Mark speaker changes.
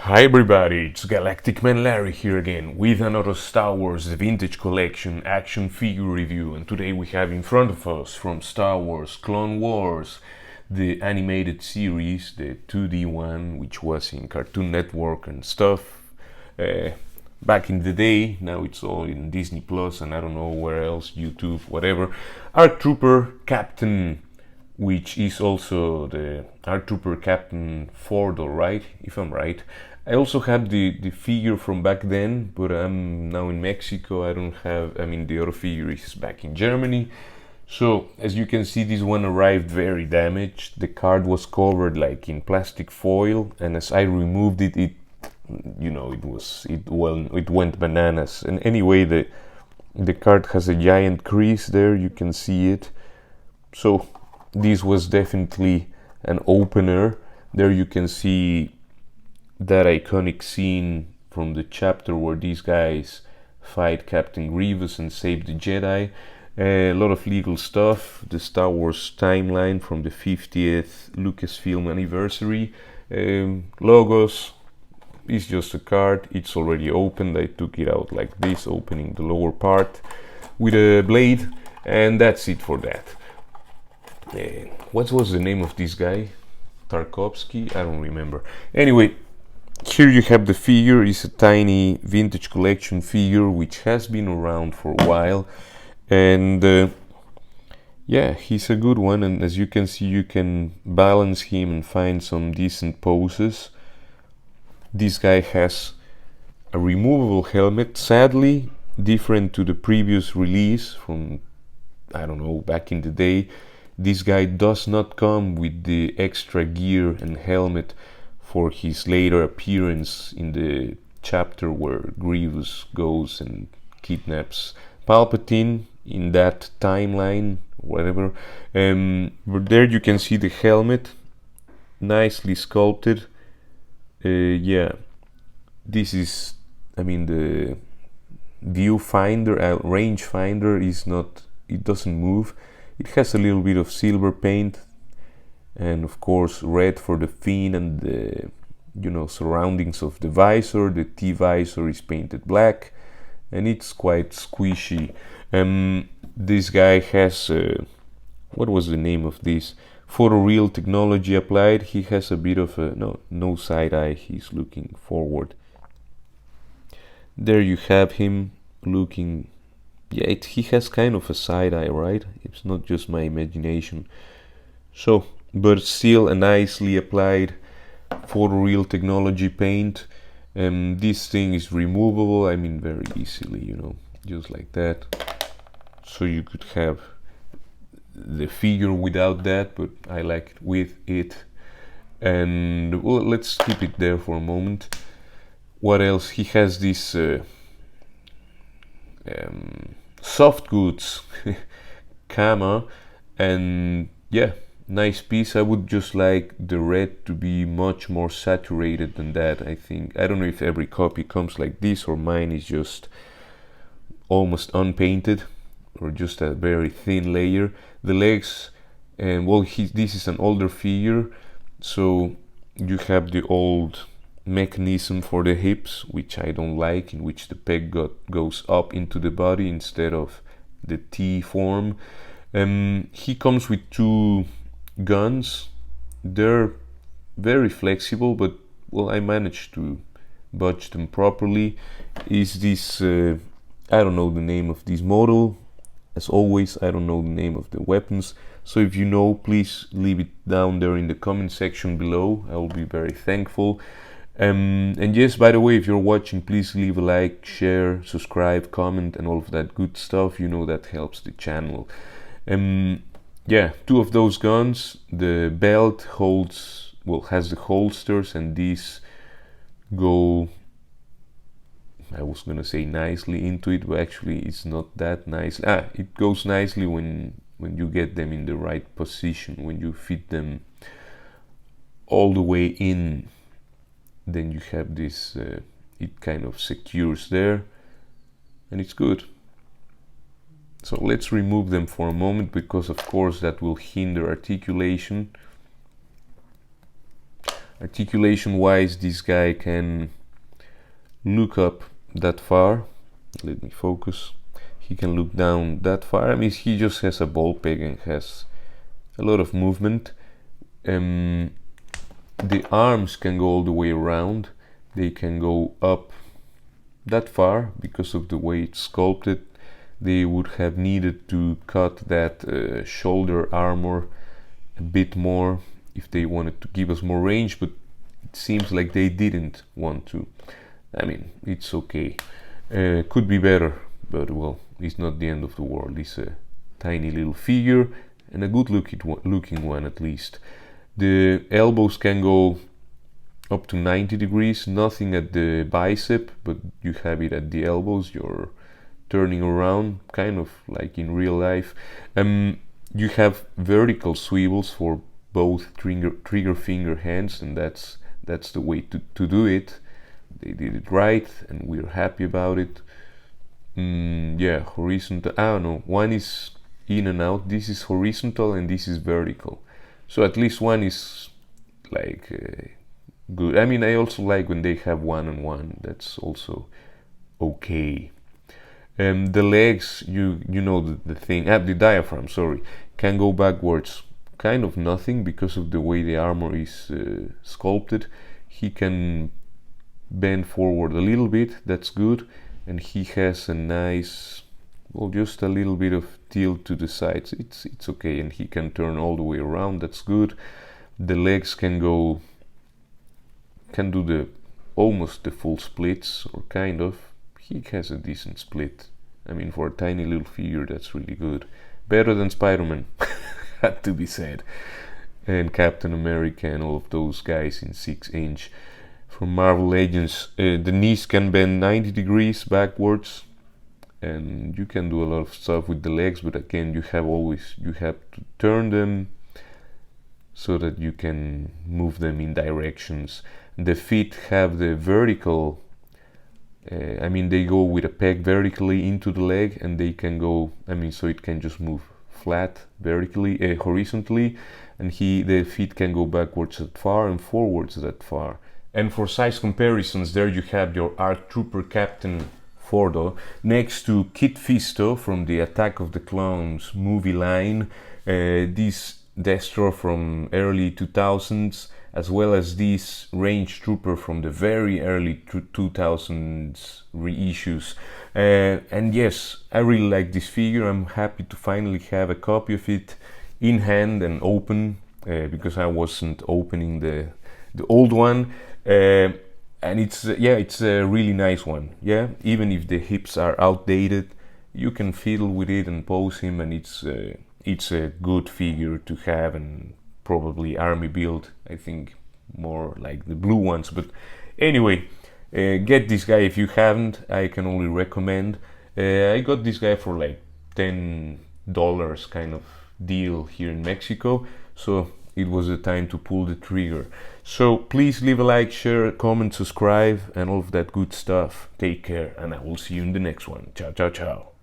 Speaker 1: Hi everybody, it's Galactic Man Larry here again with another Star Wars The Vintage Collection action figure review, and today we have in front of us from Star Wars Clone Wars the animated series, the 2D one, which was in Cartoon Network and stuff back in the day. Now it's all in Disney Plus and I don't know where else, YouTube, whatever. ARC Trooper Captain, which is also the ARC Trooper Captain Frodo, right? If I'm right. I also have the figure from back then, but I'm now in Mexico. I don't have, the other figure is back in Germany. So, as you can see, this one arrived very damaged. The card was covered like in plastic foil, and as I removed it, it went bananas. And anyway, the card has a giant crease there, you can see it. So, this was definitely an opener. There you can see that iconic scene from the chapter where these guys fight Captain Grievous and save the Jedi. A lot of legal stuff, the Star Wars timeline from the 50th Lucasfilm anniversary. Logos, it's just a card, it's already opened. I took it out like this, opening the lower part with a blade, and that's it for that. What was the name of this guy? Tarkovsky? I don't remember. Anyway, here you have the figure. It's a tiny vintage collection figure which has been around for a while, and yeah, he's a good one, and as you can see, you can balance him and find some decent poses. This guy has a removable helmet, sadly different to the previous release from, I don't know, back in the day. This guy does not come with the extra gear and helmet for his later appearance in the chapter where Grievous goes and kidnaps Palpatine in that timeline, whatever. But there you can see the helmet, nicely sculpted. Yeah, this is, the viewfinder, rangefinder is not, it doesn't move. It has a little bit of silver paint, and of course red for the fin and the surroundings of the visor. The T-visor is painted black, and it's quite squishy. This guy has what was the name of this? Photoreal technology applied. He has a bit of a no side eye. He's looking forward. There you have him looking. Yeah, he has kind of a side eye, right? It's not just my imagination. So, but still a nicely applied photoreal technology paint. This thing is removable, very easily, just like that. So you could have the figure without that, but I like it with it. And well, let's keep it there for a moment. What else? He has this soft goods Kama, and yeah, nice piece. I would just like the red to be much more saturated than that. I don't know if every copy comes like this or mine is just almost unpainted or just a very thin layer. The legs, and well, this is an older figure, so you have the old mechanism for the hips, which I don't like, in which the peg goes up into the body instead of the T form. He comes with two guns. They're very flexible, but well, I managed to budge them properly. Is this I don't know the name of this model. As always, I don't know the name of the weapons, so if you know, please leave it down there in the comment section below. I will be very thankful. And yes, by the way, if you're watching, please leave a like, share, subscribe, comment, and all of that good stuff. That helps the channel. Yeah, two of those guns. The belt has the holsters, and these go, I was gonna say nicely into it, but actually it's not that nice. It goes nicely when you get them in the right position, when you fit them all the way in. Then you have this, it kind of secures there, and it's good. So let's remove them for a moment, because of course that will hinder articulation. Articulation wise, this guy can look up that far. Let me focus. He can look down that far. I mean, he just has a ball peg and has a lot of movement. The arms can go all the way around. They can go up that far because of the way it's sculpted. They would have needed to cut that shoulder armor a bit more if they wanted to give us more range, but it seems like they didn't want to. I mean, it's okay. Could be better, but well, it's not the end of the world. It's a tiny little figure and a good looking one at least. The elbows can go up to 90 degrees, nothing at the bicep, but you have it at the elbows. You're turning around, kind of like in real life. You have vertical swivels for both trigger finger hands, and that's the way to do it. They did it right, and we're happy about it. Yeah, horizontal. No, one is in and out. This is horizontal, and this is vertical. So at least one is like good. I mean, I also like when they have one on one. That's also okay. The legs, you know the thing. The diaphragm, sorry, can go backwards. Kind of nothing because of the way the armor is sculpted. He can bend forward a little bit. That's good, and he has a nice, well, just a little bit of tilt to the sides. It's okay, and he can turn all the way around. That's good. The legs can do almost the full splits, or kind of. He has a decent split. I mean, for a tiny little figure, that's really good. Better than Spider-Man, had to be said. And Captain America and all of those guys in 6-inch. From Marvel Legends, the knees can bend 90 degrees backwards, and you can do a lot of stuff with the legs, but again, you have to turn them so that you can move them in directions. The feet have the vertical, I mean, they go with a peg vertically into the leg, and they can go, I mean, so it can just move flat vertically, horizontally, and the feet can go backwards that far and forwards that far. And for size comparisons, there you have your ARC Trooper Captain Frodo next to Kit Fisto from the Attack of the Clones movie line, this Destro from early 2000s, as well as this Range Trooper from the very early 2000s reissues. And yes, I really like this figure. I'm happy to finally have a copy of it in hand and open, because I wasn't opening the old one. And it's a really nice one. Yeah, even if the hips are outdated, you can fiddle with it and pose him, and it's a good figure to have, and probably army build. I think more like the blue ones. But anyway, get this guy if you haven't. I can only recommend. I got this guy for like $10 kind of deal here in Mexico, so it was the time to pull the trigger. So please leave a like, share, comment, subscribe, and all of that good stuff. Take care, and I will see you in the next one. Ciao, ciao, ciao.